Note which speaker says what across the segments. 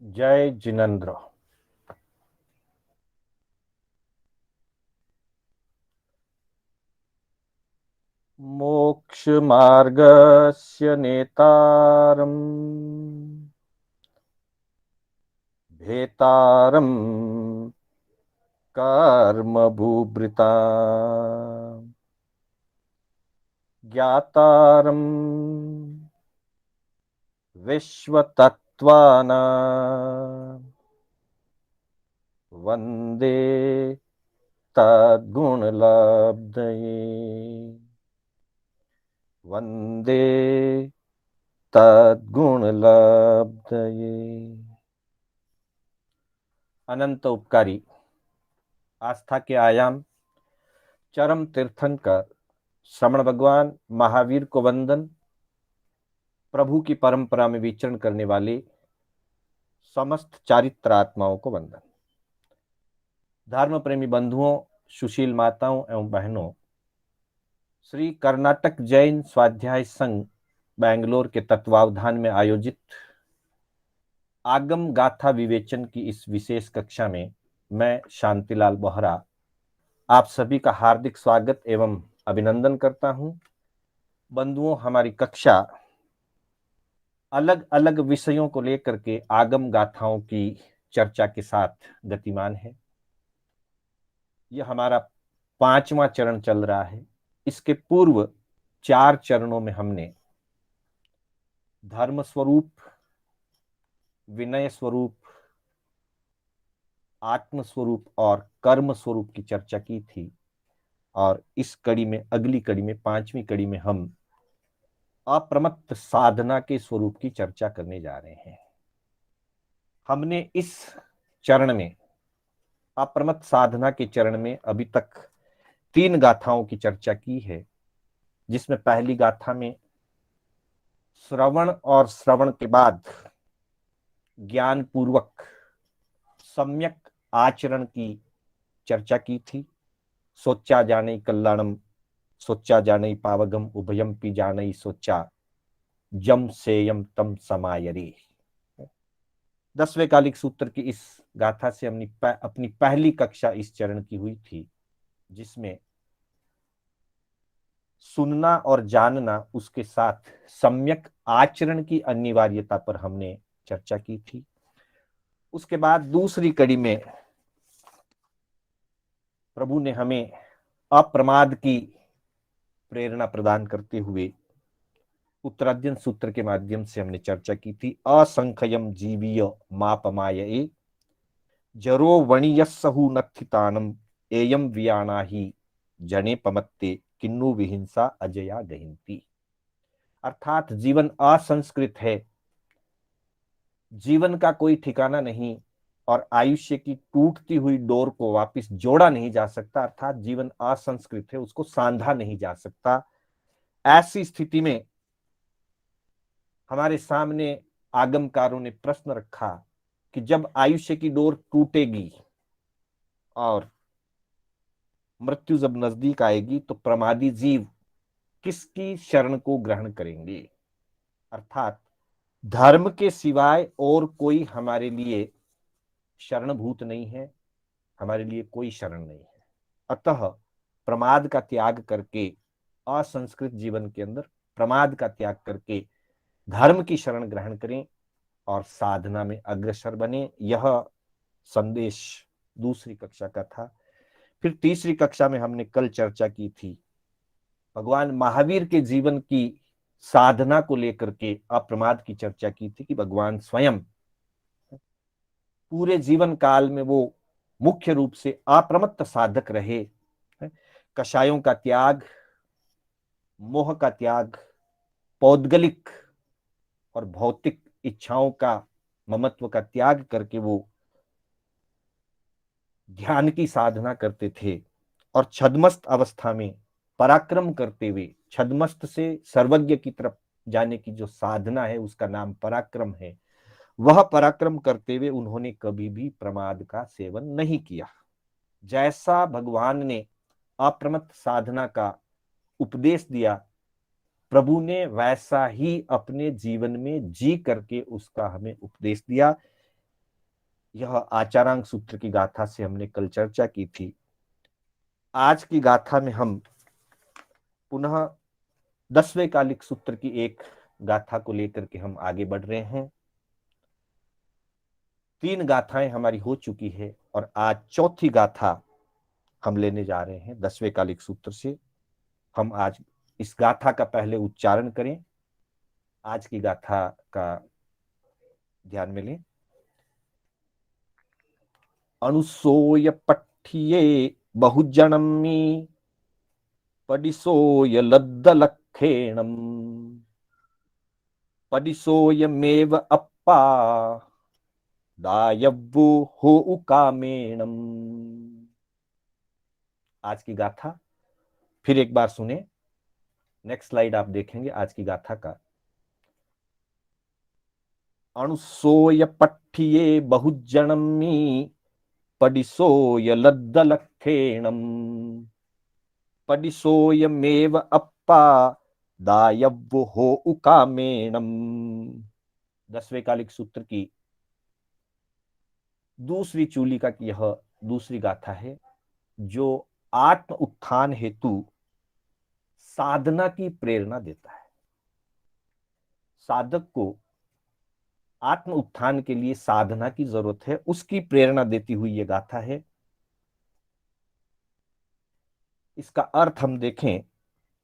Speaker 1: जय जिनेन्द्र। मोक्ष मार्गस्य नेतारम् भेतारम् कर्म भूभृता ज्ञातारम् विश्वतत्त्वानां वन्दे तद्गुणलब्धये। वन्दे तद्गुणलब्धये। अनंत उपकारी आस्था के आयाम चरम तीर्थंकर श्रमण भगवान महावीर को वंदन। प्रभु की परंपरा में विचरण करने वाले समस्त चारित्र आत्माओं को वंदन। धर्म प्रेमी बंधुओं, सुशील माताओं एवं बहनों, श्री कर्नाटक जैन स्वाध्याय संघ बेंगलोर के तत्वावधान में आयोजित आगम गाथा विवेचन की इस विशेष कक्षा में मैं शांतिलाल बोहरा आप सभी का हार्दिक स्वागत एवं अभिनंदन करता हूं। बंधुओं, हमारी कक्षा अलग अलग विषयों को लेकर के आगम गाथाओं की चर्चा के साथ गतिमान है। यह हमारा 5वां चरण चल रहा है। इसके पूर्व 4 चरणों में हमने धर्म स्वरूप, विनय स्वरूप, आत्म स्वरूप और कर्म स्वरूप की चर्चा की थी। और इस कड़ी में, अगली कड़ी में, 5वीं कड़ी में हम अप्रमत्त साधना के स्वरूप की चर्चा करने जा रहे हैं। हमने इस चरण में, अप्रमत्त साधना के चरण में अभी तक 3 गाथाओं की चर्चा की है, जिसमें पहली गाथा में श्रवण और श्रवण के बाद ज्ञान पूर्वक सम्यक आचरण की चर्चा की थी। सोचा जाने कल्याणम, सोचा जाने पावगम, उभयम पी जाने सोचा, जम सेयम तम समायरे। 10वें कालिक सूत्र की इस गाथा से अपनी पहली कक्षा इस चरण की हुई थी, जिसमें सुनना और जानना, उसके साथ सम्यक आचरण की अनिवार्यता पर हमने चर्चा की थी। उसके बाद दूसरी कड़ी में प्रभु ने हमें अप्रमाद की प्रेरणा प्रदान करते हुए उत्तराध्ययन सूत्र के माध्यम से हमने चर्चा की थी। असंख्यम जीवीय मापमाये जरो वणियस्सहु नत्थितानम एयम वियाणा ही जने पमत्ते किन्नु विहिंसा अजया गहिंती। अर्थात जीवन असंस्कृत है, जीवन का कोई ठिकाना नहीं और आयुष्य की टूटती हुई डोर को वापस जोड़ा नहीं जा सकता। अर्थात जीवन असंस्कृत है, उसको सांधा नहीं जा सकता। ऐसी स्थिति में हमारे सामने आगमकारों ने प्रश्न रखा कि जब आयुष्य की डोर टूटेगी और मृत्यु जब नजदीक आएगी तो प्रमादी जीव किसकी शरण को ग्रहण करेंगे। अर्थात धर्म के सिवाय और कोई हमारे लिए शरणभूत नहीं है, हमारे लिए कोई शरण नहीं है। अतः प्रमाद का त्याग करके, असंस्कृत जीवन के अंदर प्रमाद का त्याग करके धर्म की शरण ग्रहण करें और साधना में अग्रसर बने। यह संदेश दूसरी कक्षा का था। फिर तीसरी कक्षा में हमने कल चर्चा की थी भगवान महावीर के जीवन की साधना को लेकर के अप्रमाद की चर्चा की थी कि भगवान स्वयं पूरे जीवन काल में वो मुख्य रूप से अप्रमत्त साधक रहे। कषायों का त्याग, मोह का त्याग, पौद्गलिक और भौतिक इच्छाओं का, ममत्व का त्याग करके वो ध्यान की साधना करते थे और छद्मस्त अवस्था में पराक्रम करते हुए, छद्मस्त से सर्वज्ञ की तरफ जाने की जो साधना है उसका नाम पराक्रम है, वह पराक्रम करते हुए उन्होंने कभी भी प्रमाद का सेवन नहीं किया। जैसा भगवान ने अप्रमत्त साधना का उपदेश दिया, प्रभु ने वैसा ही अपने जीवन में जी करके उसका हमें उपदेश दिया। यह आचारांग सूत्र की गाथा से हमने कल चर्चा की थी। आज की गाथा में हम पुनः 10वें कालिक सूत्र की एक गाथा को लेकर के हम आगे बढ़ रहे हैं। 3 गाथाएं हमारी हो चुकी है और आज चौथी गाथा हम लेने जा रहे हैं 10वें कालिक सूत्र से। हम आज इस गाथा का पहले उच्चारण करें। आज की गाथा का ध्यान में लें। अनुसोय पठ्ये बहुजनमी पडिसोय लद्दलक्षेणम पडिसोयमेव अप्पा दायव्वो हो उकामेणम। आज की गाथा फिर एक बार सुने। नेक्स्ट स्लाइड आप देखेंगे आज की गाथा का। अणुसोय पठ्ये बहुजनमी पडिसोय लद्दलक्षेणम पडिसोयमेव अप्पा दायव्वो हो उकामेणम। 10वें कालिक सूत्र की दूसरी चूलिका की यह दूसरी गाथा है, जो आत्म उत्थान हेतु साधना की प्रेरणा देता है। साधक को आत्म उत्थान के लिए साधना की जरूरत है, उसकी प्रेरणा देती हुई यह गाथा है। इसका अर्थ हम देखें।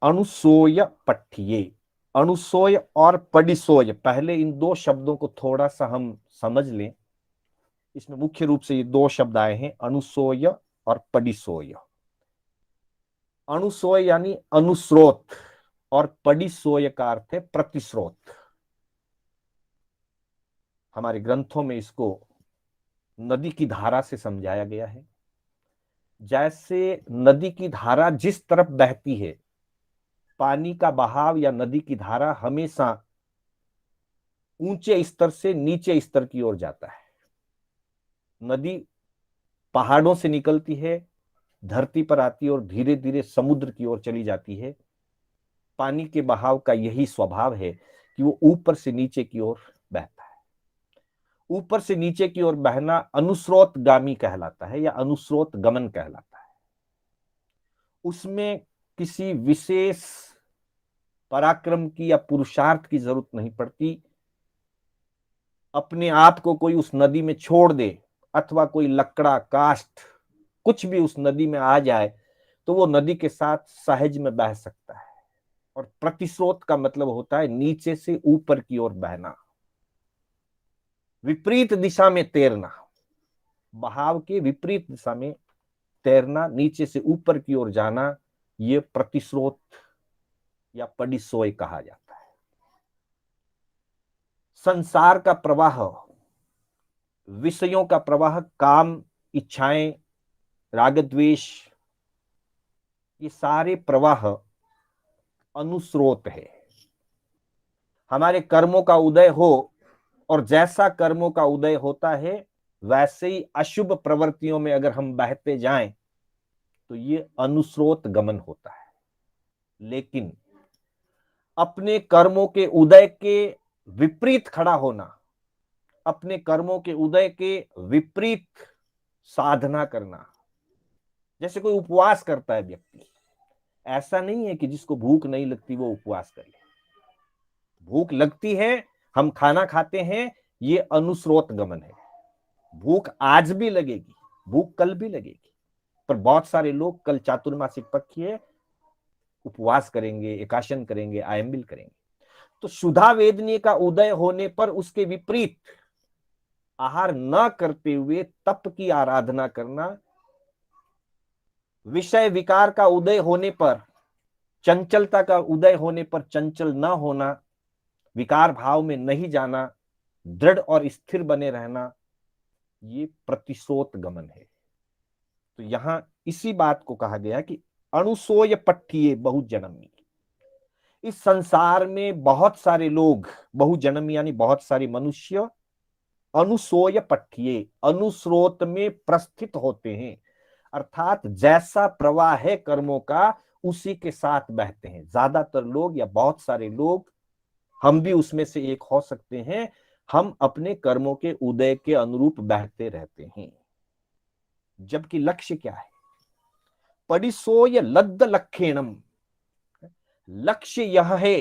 Speaker 1: अनुसोय पठ्ये, अनुसोय और पडिसोय, पहले इन दो शब्दों को थोड़ा सा हम समझ लें। इसमें मुख्य रूप से ये दो शब्द आए हैं, अनुसोय और पडिसोय। अनुसोय यानी अनुस्रोत और पडिसोय का अर्थ है प्रतिस्रोत। हमारे ग्रंथों में इसको नदी की धारा से समझाया गया है। जैसे नदी की धारा जिस तरफ बहती है, पानी का बहाव या नदी की धारा हमेशा ऊंचे स्तर से नीचे स्तर की ओर जाता है। नदी पहाड़ों से निकलती है, धरती पर आती है और धीरे धीरे समुद्र की ओर चली जाती है। पानी के बहाव का यही स्वभाव है कि वो ऊपर से नीचे की ओर बहता है। ऊपर से नीचे की ओर बहना अनुस्रोतगामी कहलाता है या अनुस्रोत गमन कहलाता है। उसमें किसी विशेष पराक्रम की या पुरुषार्थ की जरूरत नहीं पड़ती। अपने आप को कोई उस नदी में छोड़ दे अथवा कोई लकड़ा काष्ठ कुछ भी उस नदी में आ जाए तो वो नदी के साथ सहज में बह सकता है। और प्रतिस्रोत का मतलब होता है नीचे से ऊपर की ओर बहना, विपरीत दिशा में तैरना, बहाव के विपरीत दिशा में तैरना, नीचे से ऊपर की ओर जाना, ये प्रतिस्रोत या पडिसोय कहा जाता है। संसार का प्रवाह, विषयों का प्रवाह, काम, इच्छाएं, राग द्वेष, ये सारे प्रवाह अनुस्रोत है। हमारे कर्मों का उदय हो और जैसा कर्मों का उदय होता है वैसे ही अशुभ प्रवृत्तियों में अगर हम बहते जाएं तो ये अनुस्रोत गमन होता है। लेकिन अपने कर्मों के उदय के विपरीत खड़ा होना, अपने कर्मों के उदय के विपरीत साधना करना, जैसे कोई उपवास करता है व्यक्ति, ऐसा नहीं है कि जिसको भूख नहीं लगती वो उपवास कर ले। भूख लगती है, हम खाना खाते हैं, ये अनुस्रोत गमन है। भूख आज भी लगेगी, भूख कल भी लगेगी। पर बहुत सारे लोग कल चातुर्मासिक पक्ष है, उपवास करेंगे, एकाशन करेंगे, आयम्बिल करेंगे। तो सुधा वेदनी का उदय होने पर उसके विपरीत आहार न करते हुए तप की आराधना करना, विषय विकार का उदय होने पर, चंचलता का उदय होने पर चंचल न होना, विकार भाव में नहीं जाना, दृढ़ और स्थिर बने रहना, ये प्रतिशोत गमन है। तो यहां इसी बात को कहा गया कि अणुसोय पठ्ये बहुजन्मी। इस संसार में बहुत सारे लोग, बहुजन्म यानी बहुत सारे मनुष्य, अनुसोय पठ्ये, अनुस्रोत में प्रस्थित होते हैं। अर्थात जैसा प्रवाह है कर्मों का उसी के साथ बहते हैं। ज्यादातर लोग या बहुत सारे लोग, हम भी उसमें से एक हो सकते हैं, हम अपने कर्मों के उदय के अनुरूप बहते रहते हैं, जबकि लक्ष्य क्या है? पडिसोय लद्द लक्षेणम, लक्ष्य यह है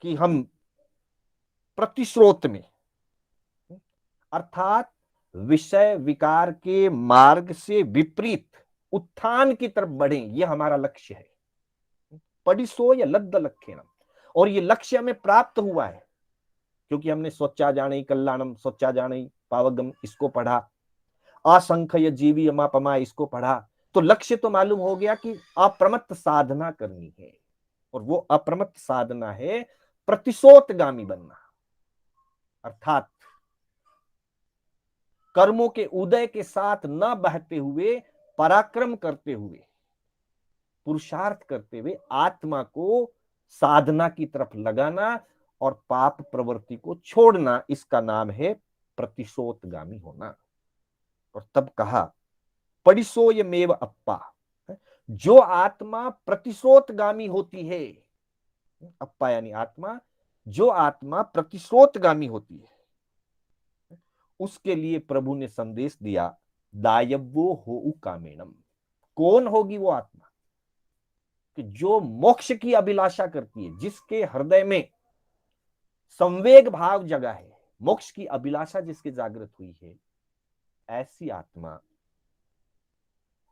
Speaker 1: कि हम प्रतिस्रोत में, अर्थात विषय विकार के मार्ग से विपरीत उत्थान की तरफ बढ़े, यह हमारा लक्ष्य है। पडिसोय लद्द लक्षेणम, और ये लक्ष्य हमें प्राप्त हुआ है क्योंकि हमने सोचा जाने कल्याणम, सोचा जाने पावगम इसको पढ़ा, असंख्य जीवी अमापमा इसको पढ़ा। तो लक्ष्य तो मालूम हो गया कि अप्रमत्त साधना करनी है, और वो अप्रमत्त साधना है प्रतिशोतगामी बनना, अर्थात कर्मों के उदय के साथ न बहते हुए, पराक्रम करते हुए, पुरुषार्थ करते हुए आत्मा को साधना की तरफ लगाना और पाप प्रवृत्ति को छोड़ना, इसका नाम है प्रतिशोतगामी होना। और तब कहा पडिसोयमेव अप्पा, जो आत्मा प्रतिशोतगामी होती है, अप्पा यानी आत्मा, जो आत्मा प्रतिशोतगामी होती है, उसके लिए प्रभु ने संदेश दिया, दायव्यो हो कामेणम। कौन होगी वो आत्मा? कि जो मोक्ष की अभिलाषा करती है, जिसके हृदय में संवेग भाव जगा है, मोक्ष की अभिलाषा जिसके जागृत हुई है, ऐसी आत्मा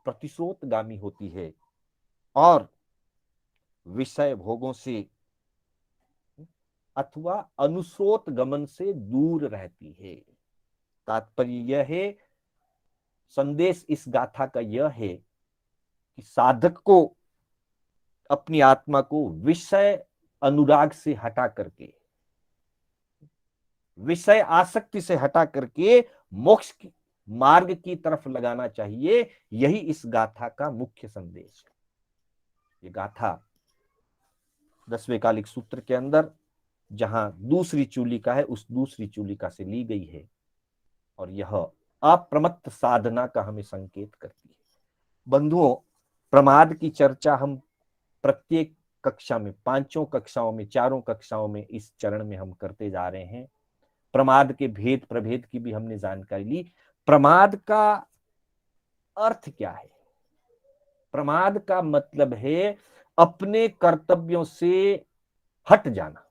Speaker 1: प्रतिशोतगामी होती है और विषय भोगों से अथवा अनुस्रोत गमन से दूर रहती है। तात्पर्य यह है, संदेश इस गाथा का यह है कि साधक को अपनी आत्मा को विषय अनुराग से हटा करके, विषय आसक्ति से हटा करके मोक्ष की मार्ग की तरफ लगाना चाहिए। यही इस गाथा का मुख्य संदेश है। ये गाथा 10वें कालिक सूत्र के अंदर जहां दूसरी चूलिका है, उस दूसरी चूलिका से ली गई है, और यह अप्रमत्त साधना का हमें संकेत करती है। बंधुओं, प्रमाद की चर्चा हम प्रत्येक कक्षा में, 5 कक्षाओं में, 4 कक्षाओं में इस चरण में हम करते जा रहे हैं। प्रमाद के भेद प्रभेद की भी हमने जानकारी ली। प्रमाद का अर्थ क्या है? प्रमाद का मतलब है अपने कर्तव्यों से हट जाना,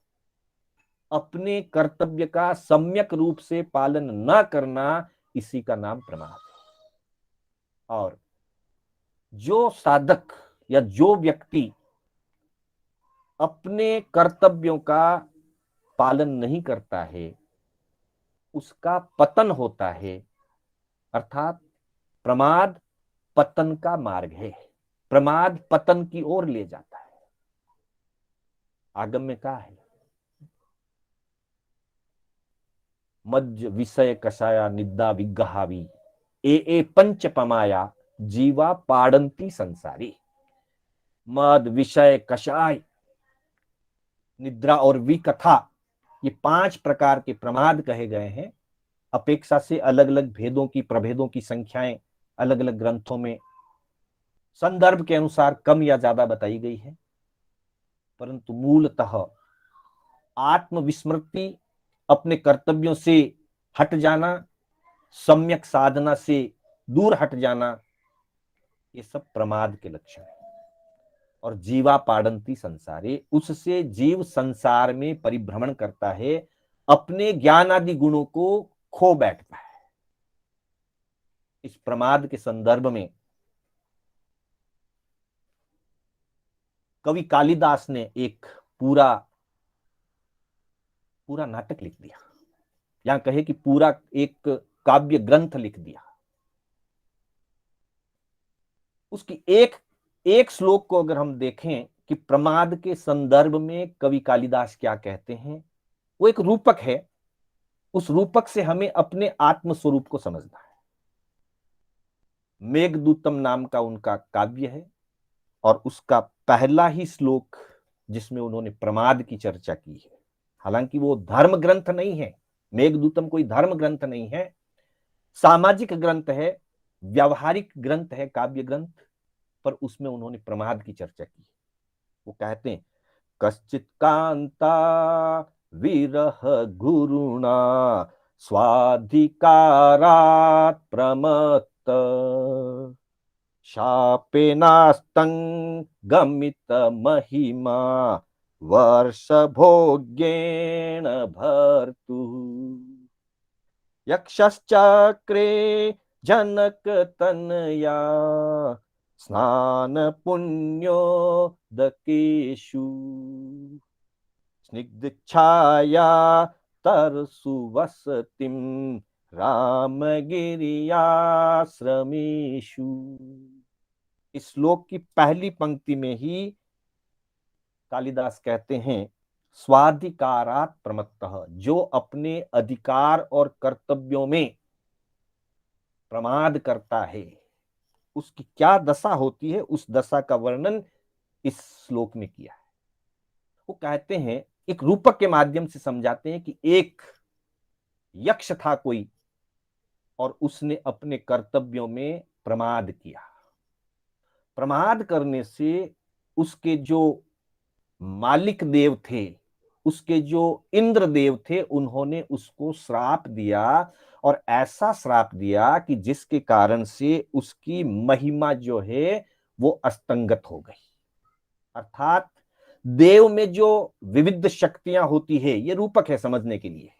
Speaker 1: अपने कर्तव्य का सम्यक रूप से पालन न करना, इसी का नाम प्रमाद है। और जो साधक या जो व्यक्ति अपने कर्तव्यों का पालन नहीं करता है, उसका पतन होता है। अर्थात प्रमाद पतन का मार्ग है, प्रमाद पतन की ओर ले जाता है। आगम में कहा है, मज्ज विषय कषाया निद्दा विग्रहावी ए पंच पमाया जीवा पाड़ंती संसारी। मद, विषय, कषाय, निद्रा और विकथा, ये 5 प्रकार के प्रमाद कहे गए हैं। अपेक्षा से अलग अलग भेदों की, प्रभेदों की संख्याएं अलग अलग ग्रंथों में संदर्भ के अनुसार कम या ज्यादा बताई गई है, परंतु मूलतः आत्मविस्मृति, अपने कर्तव्यों से हट जाना, सम्यक साधना से दूर हट जाना, ये सब प्रमाद के लक्षण है। और जीवा पाड़ंती संसारे, उससे जीव संसार में परिभ्रमण करता है, अपने ज्ञान आदि गुणों को खो बैठता है। इस प्रमाद के संदर्भ में कवि कालिदास ने एक पूरा नाटक लिख दिया, या कहे कि पूरा एक काव्य ग्रंथ लिख दिया। उसकी एक श्लोक को अगर हम देखें कि प्रमाद के संदर्भ में कवि कालिदास क्या कहते हैं, वो एक रूपक है। उस रूपक से हमें अपने आत्म स्वरूप को समझना है। मेघदूतम नाम का उनका काव्य है, और उसका पहला ही श्लोक जिसमें उन्होंने प्रमाद की चर्चा की है। हालांकि वो धर्म ग्रंथ नहीं है, मेघदूतम कोई धर्म ग्रंथ नहीं है, सामाजिक ग्रंथ है, व्यावहारिक ग्रंथ है, काव्य ग्रंथ, पर उसमें उन्होंने प्रमाद की चर्चा की। वो कहते हैं, कश्चित कांता विरह गुरुणा स्वाधिकारात् प्रमत्त शापेनास्तं गमित महिमा वर्षभोग्येन भर्तु यक्षश्चक्रे जनकतनया स्नान पुण्योदकेषु स्निग्धछाया तरसुवसतिं रामगिरियाश्रमेषु। इस श्लोक की पहली पंक्ति में ही कालिदास कहते हैं स्वाधिकारात् प्रमत्तः, जो अपने अधिकार और कर्तव्यों में प्रमाद करता है उसकी क्या दशा होती है, उस दशा का वर्णन इस श्लोक में किया है। वो कहते हैं, एक रूपक के माध्यम से समझाते हैं कि एक यक्ष था कोई और उसने अपने कर्तव्यों में प्रमाद किया। प्रमाद करने से उसके जो मालिक देव थे, उसके जो इंद्र देव थे, उन्होंने उसको श्राप दिया और ऐसा श्राप दिया कि जिसके कारण से उसकी महिमा जो है वो अस्तंगत हो गई। अर्थात देव में जो विविध शक्तियां होती है, ये रूपक है समझने के लिए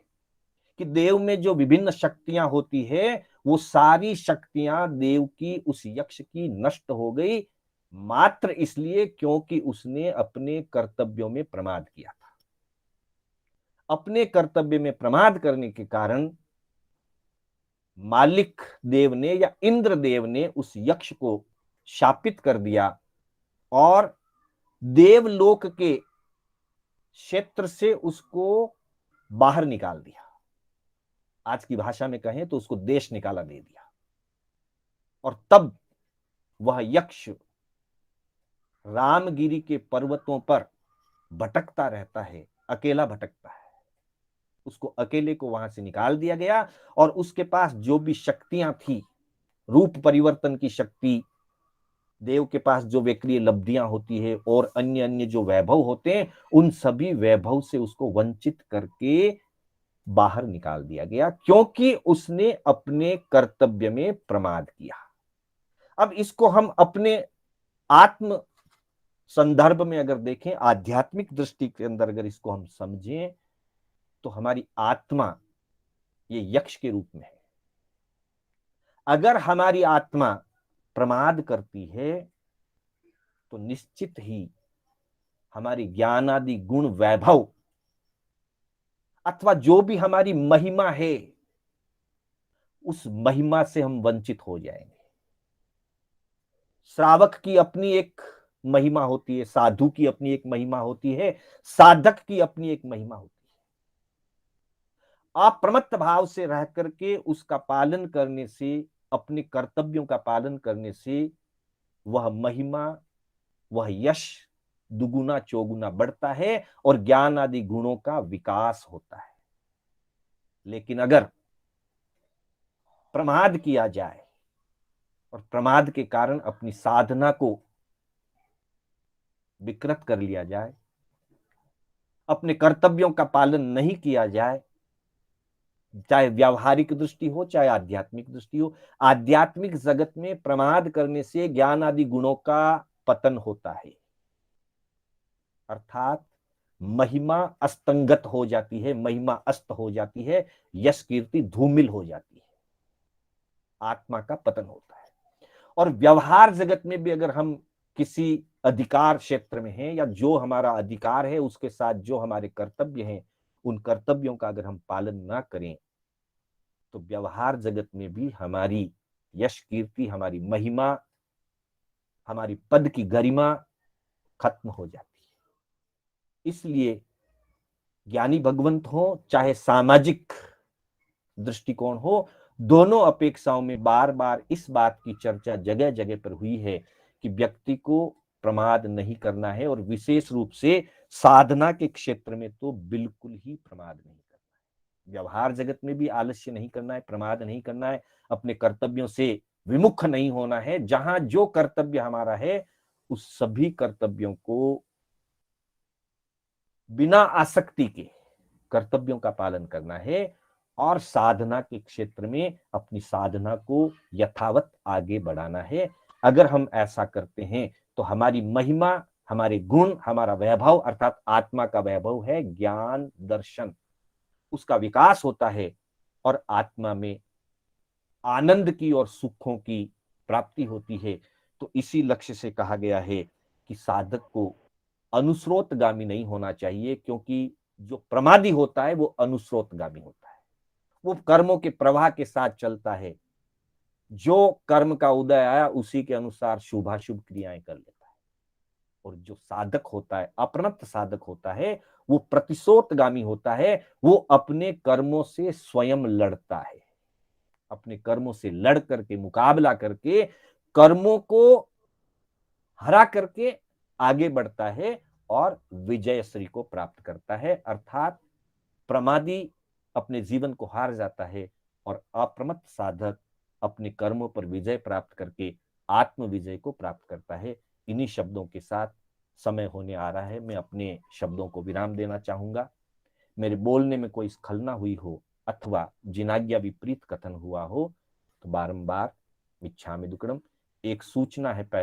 Speaker 1: कि देव में जो विभिन्न शक्तियां होती है वो सारी शक्तियां देव की उस यक्ष की नष्ट हो गई, मात्र इसलिए क्योंकि उसने अपने कर्तव्यों में प्रमाद किया था। अपने कर्तव्य में प्रमाद करने के कारण मालिक देव ने या इंद्र देव ने उस यक्ष को शापित कर दिया और देवलोक के क्षेत्र से उसको बाहर निकाल दिया। आज की भाषा में कहें तो उसको देश निकाला दे दिया। और तब वह यक्ष रामगिरी के पर्वतों पर भटकता रहता है, अकेला भटकता है। उसको अकेले को वहां से निकाल दिया गया और उसके पास जो भी शक्तियां थी, रूप परिवर्तन की शक्ति, देव के पास जो वैक्रिय लब्धियां होती है और अन्य अन्य जो वैभव होते हैं, उन सभी वैभव से उसको वंचित करके बाहर निकाल दिया गया, क्योंकि उसने अपने कर्तव्य में प्रमाद किया। अब इसको हम अपने आत्म संदर्भ में अगर देखें, आध्यात्मिक दृष्टि के अंदर अगर इसको हम समझें, तो हमारी आत्मा ये यक्ष के रूप में है। अगर हमारी आत्मा प्रमाद करती है तो निश्चित ही हमारी ज्ञान आदि गुण वैभव अथवा जो भी हमारी महिमा है, उस महिमा से हम वंचित हो जाएंगे। श्रावक की अपनी एक महिमा होती है, साधु की अपनी एक महिमा होती है, साधक की अपनी एक महिमा होती है। अप्रमत्त भाव से रह करके उसका पालन करने से, अपने कर्तव्यों का पालन करने से वह महिमा, वह यश दुगुना चौगुना बढ़ता है और ज्ञान आदि गुणों का विकास होता है। लेकिन अगर प्रमाद किया जाए और प्रमाद के कारण अपनी साधना को विकृत कर लिया जाए, अपने कर्तव्यों का पालन नहीं किया जाए, चाहे व्यावहारिक दृष्टि हो चाहे आध्यात्मिक दृष्टि हो, आध्यात्मिक जगत में प्रमाद करने से ज्ञान आदि गुणों का पतन होता है। अर्थात महिमा अस्तंगत हो जाती है, महिमा अस्त हो जाती है, यश कीर्ति धूमिल हो जाती है, आत्मा का पतन होता है। और व्यवहार जगत में भी अगर हम किसी अधिकार क्षेत्र में हैं या जो हमारा अधिकार है उसके साथ जो हमारे कर्तव्य हैं, उन कर्तव्यों का अगर हम पालन ना करें तो व्यवहार जगत में भी हमारी यश कीर्ति, हमारी महिमा, हमारी पद की गरिमा खत्म हो जाती है। इसलिए ज्ञानी भगवंत हो चाहे सामाजिक दृष्टिकोण हो, दोनों अपेक्षाओं में बार बार इस बात की चर्चा जगह जगह पर हुई है कि व्यक्ति को प्रमाद नहीं करना है और विशेष रूप से साधना के क्षेत्र में तो बिल्कुल ही प्रमाद नहीं करना है। व्यवहार जगत में भी आलस्य नहीं करना है, प्रमाद नहीं करना है, अपने कर्तव्यों से विमुख नहीं होना है। जहां जो कर्तव्य हमारा है उस सभी कर्तव्यों को बिना आसक्ति के, कर्तव्यों का पालन करना है और साधना के क्षेत्र में अपनी साधना को यथावत आगे बढ़ाना है। अगर हम ऐसा करते हैं तो हमारी महिमा, हमारे गुण, हमारा वैभव अर्थात आत्मा का वैभव है ज्ञान दर्शन, उसका विकास होता है और आत्मा में आनंद की और सुखों की प्राप्ति होती है। तो इसी लक्ष्य से कहा गया है कि साधक को अनुस्रोतगामी नहीं होना चाहिए, क्योंकि जो प्रमादी होता है वो अनुस्रोतगामी होता है, वो कर्मों के प्रवाह के साथ चलता है, जो कर्म का उदय आया उसी के अनुसार शुभाशुभ क्रियाएं कर लेता है। और जो साधक होता है, अपनत्त साधक होता है, वो प्रतिशोतगामी होता है, वो अपने कर्मों से स्वयं लड़ता है, अपने कर्मों से लड़ करके मुकाबला करके कर्मों को हरा करके आगे बढ़ता है और विजय श्री को प्राप्त करता है। अर्थात प्रमादी अपने जीवन को हार जाता है और अप्रमत्त साधक अपने कर्मों पर विजय प्राप्त करके आत्म विजय को प्राप्त करता है। इन्हीं शब्दों के साथ समय होने आ रहा है, मैं अपने शब्दों को विराम देना चाहूंगा। मेरे बोलने में कोई स्खलना हुई हो अथवा जिनाज्ञा विपरीत कथन हुआ हो तो बारंबार मिच्छामि दुक्कडम। एक सूचना है, पहले